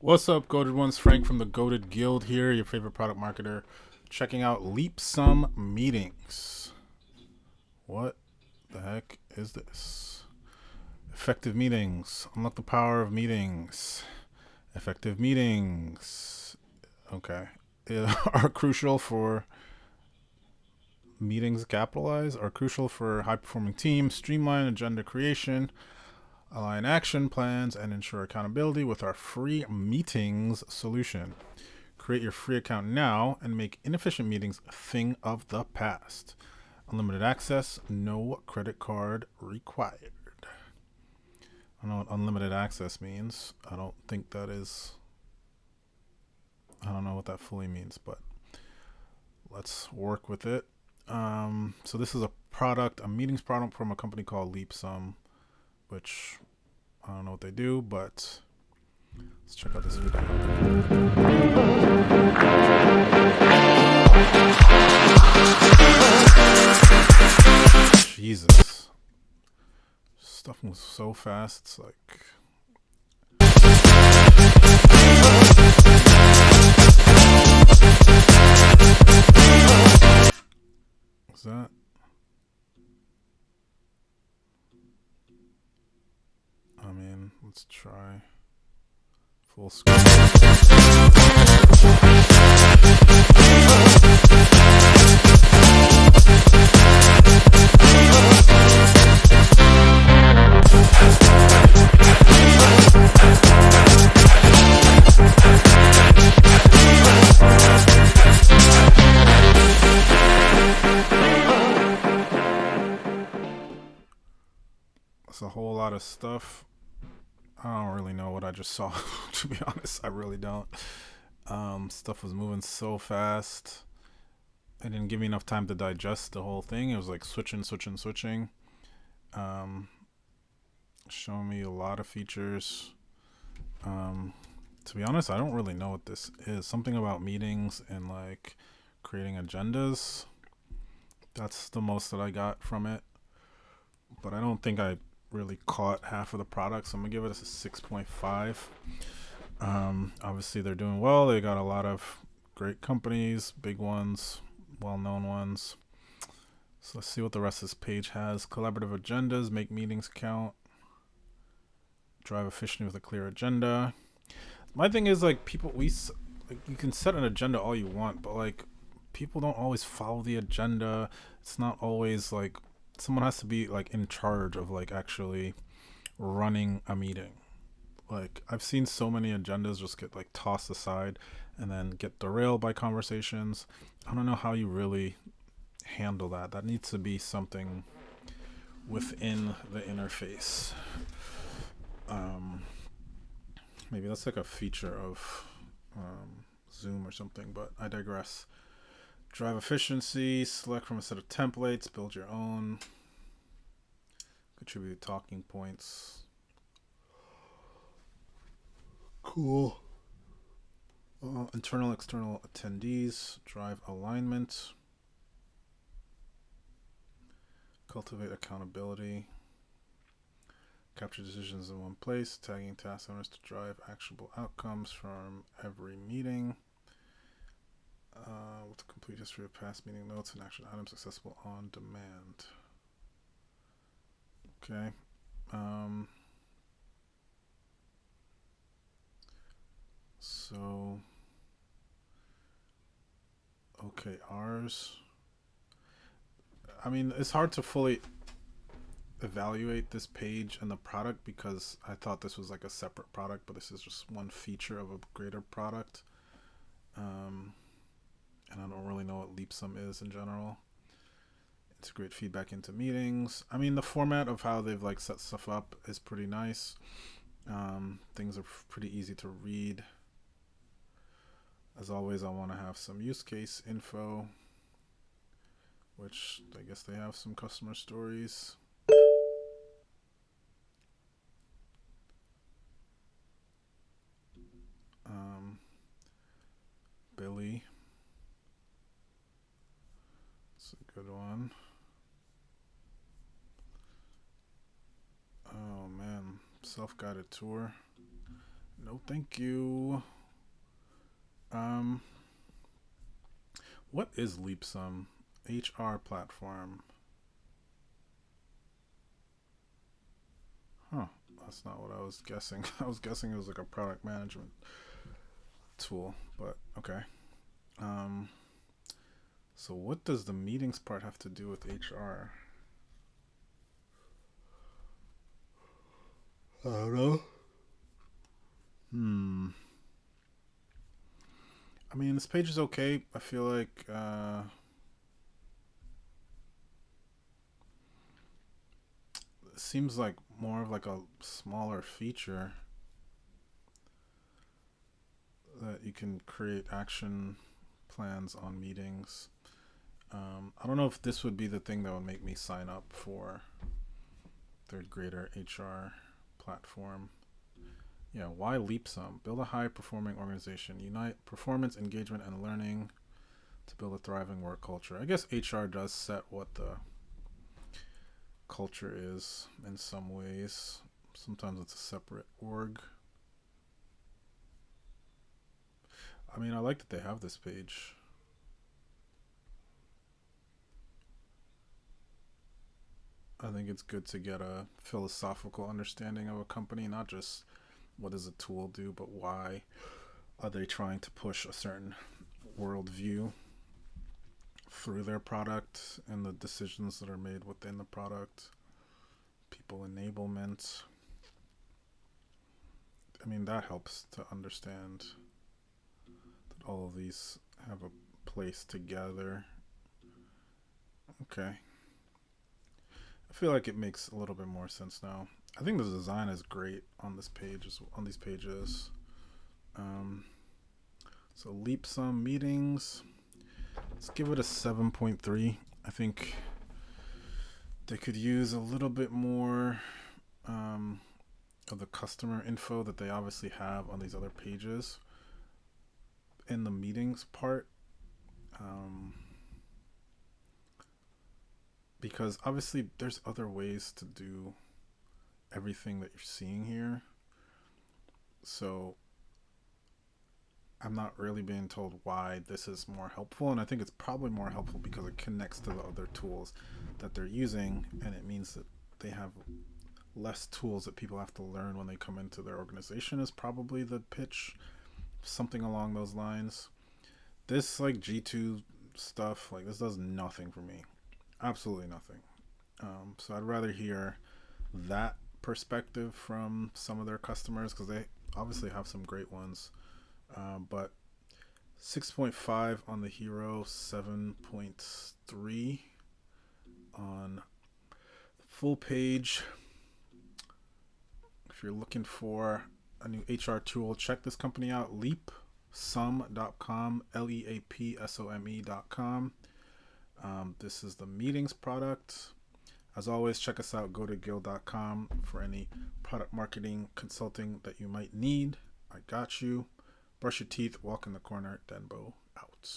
What's up, Goated Ones? Frank from the Goated Guild here, your favorite product marketer, checking out Leapsome Meetings. What the heck is this? Effective meetings. Unlock the power of meetings. Effective meetings. Okay. Are crucial for meetings capitalize, are crucial for high performing teams, streamline agenda creation, align action plans, and ensure accountability with our free meetings solution. Create your free account now and make inefficient meetings a thing of the past. Unlimited access, no credit card required. I don't know what unlimited access means. I don't know what that fully means, but let's work with it. So this is a meetings product from a company called Leapsome, which I don't know what they do, but let's check out this video. Jesus. Stuff moves so fast, it's like... Is that... I mean, let's try full screen. That's a whole lot of stuff. I don't really know what I just saw, to be honest. I really don't. Stuff was moving so fast. It didn't give me enough time to digest the whole thing. It was like switching. Showing me a lot of features. To be honest, I don't really know what this is. Something about meetings and like creating agendas. That's the most that I got from it. But I don't think I really caught half of the product, so I'm gonna give it a 6.5. Obviously they're doing well. They got a lot of great companies, big ones, well-known ones. So let's see what the rest of this page has. Collaborative agendas, make meetings count, drive efficiently with a clear agenda. My thing is like you can set an agenda all you want, but like people don't always follow the agenda. It's not always like someone has to be like in charge of like actually running a meeting. Like I've seen so many agendas just get like tossed aside and then get derailed by conversations. I don't know how you really handle that. That needs to be something within the interface. Maybe that's like a feature of Zoom or something, but I digress. Drive efficiency, select from a set of templates, build your own, contribute talking points. Cool. Internal, external attendees, drive alignment, cultivate accountability, capture decisions in one place, tagging task owners to drive actionable outcomes from every meeting. With a complete history of past meeting notes and action items accessible on demand. Okay. So, okay, ours. I mean, it's hard to fully evaluate this page and the product because I thought this was like a separate product, but this is just one feature of a greater product. And I don't really know what Leapsome is in general. Integrate feedback into meetings. I mean, the format of how they've like set stuff up is pretty nice. Things are pretty easy to read. As always, I want to have some use case info, which I guess they have some customer stories. Billy. It's a good one. Oh man, self-guided tour. No, thank you. What is Leapsome? HR platform. Huh. That's not what I was guessing. I was guessing it was like a product management tool, but okay. Um, so what does the meetings part have to do with HR? I don't know. Hmm. I mean, this page is okay. I feel like it seems like more of like a smaller feature that you can create action plans on meetings. I don't know if this would be the thing that would make me sign up for third grader HR platform. Yeah, why Leapsome? Build a high performing organization. Unite performance, engagement, and learning to build a thriving work culture. I guess HR does set what the culture is in some ways. Sometimes it's a separate org. I mean, I like that they have this page. I think it's good to get a philosophical understanding of a company, not just what does a tool do, but why are they trying to push a certain worldview through their product and the decisions that are made within the product. People enablement. I mean, that helps to understand that all of these have a place together. Okay. I feel like it makes a little bit more sense now. I think the design is great on this page, on these pages. So Leapsome meetings. Let's give it a 7.3. I think they could use a little bit more of the customer info that they obviously have on these other pages in the meetings part. Because obviously there's other ways to do everything that you're seeing here. So I'm not really being told why this is more helpful, and I think it's probably more helpful because it connects to the other tools that they're using, and it means that they have less tools that people have to learn when they come into their organization is probably the pitch, something along those lines. This like G2 stuff, like this does nothing for me, absolutely nothing. So I'd rather hear that perspective from some of their customers because they obviously have some great ones. But 6.5 on the Hero, 7.3 on the full page. If you're looking for a new HR tool, check this company out, leapsome.com, leapsome.com. This is the meetings product. As always, check us out, go to guild.com for any product marketing consulting that you might need. I got you. Brush your teeth, walk in the corner, Denbo out.